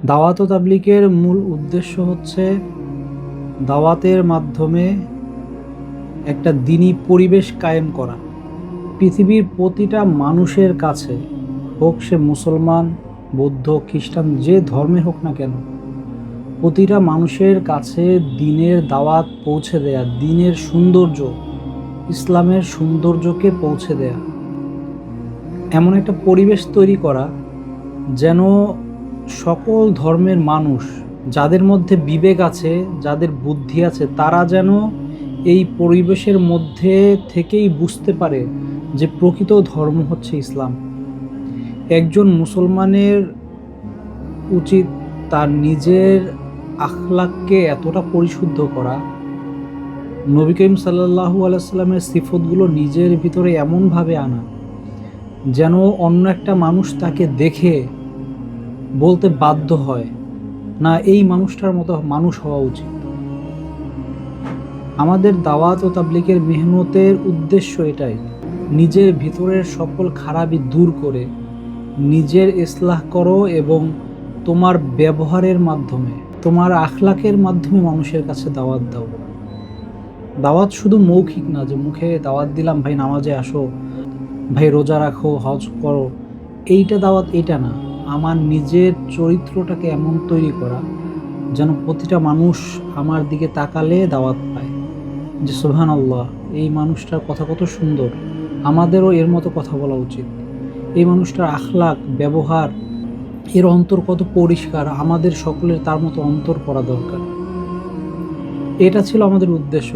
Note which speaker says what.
Speaker 1: দাওয়াত ও তাবলীগের মূল উদ্দেশ্য হচ্ছে দাওয়াতের মাধ্যমে একটা দ্বীনি পরিবেশ কায়েম করা। পৃথিবীর প্রতিটা মানুষের কাছে, হোক সে মুসলমান, বৌদ্ধ, খ্রিস্টান, যে ধর্মে হোক না কেন, প্রতিটা মানুষের কাছে দ্বীনের দাওয়াত পৌঁছে দেয়া, দ্বীনের সৌন্দর্য, ইসলামের সৌন্দর্যকে পৌঁছে দেয়া, এমন একটা পরিবেশ তৈরি করা যেন সকল ধর্মের মানুষ, যাদের মধ্যে বিবেক আছে, যাদের বুদ্ধি আছে, তারা যেন এই পরিবেশের মধ্যে থেকেই বুঝতে পারে যে প্রকৃত ধর্ম হচ্ছে ইসলাম। একজন মুসলমানের উচিত তার নিজের আখলাককে এতটা পরিশুদ্ধ করা, নবী করিম সাল্লাল্লাহু আলাইহি সাল্লামের সিফতগুলো নিজের ভিতরে এমনভাবে আনা যেন অন্য একটা মানুষ তাকে দেখে বলতে বাধ্য হয়, না, এই মানুষটার মতো মানুষ হওয়া উচিত। আমাদের দাওয়াত ও তাবলীগের মেহনতের উদ্দেশ্য এটাই, নিজের ভিতরের সকল খারাপি দূর করে নিজের ইসলাহ করো এবং তোমার ব্যবহারের মাধ্যমে, তোমার আখলাকের মাধ্যমে মানুষের কাছে দাওয়াত দাও। দাওয়াত শুধু মৌখিক না, যে মুখে দাওয়াত দিলাম, ভাই নামাজে আসো, ভাই রোজা রাখো, হজ করো, এইটা দাওয়াত, এইটা না। আমার নিজের চরিত্রটাকে এমন তৈরি করা যেন প্রতিটা মানুষ আমার দিকে তাকালে দাওয়াত পায়, যে সুবহানাল্লাহ, এই মানুষটার কথা কত সুন্দর, আমাদেরও এর মতো কথা বলা উচিত। এই মানুষটার আখলাক, ব্যবহার, এর অন্তর কত পরিষ্কার, আমাদের সকলের তার মতো অন্তর করা দরকার। এটা ছিল আমাদের উদ্দেশ্য।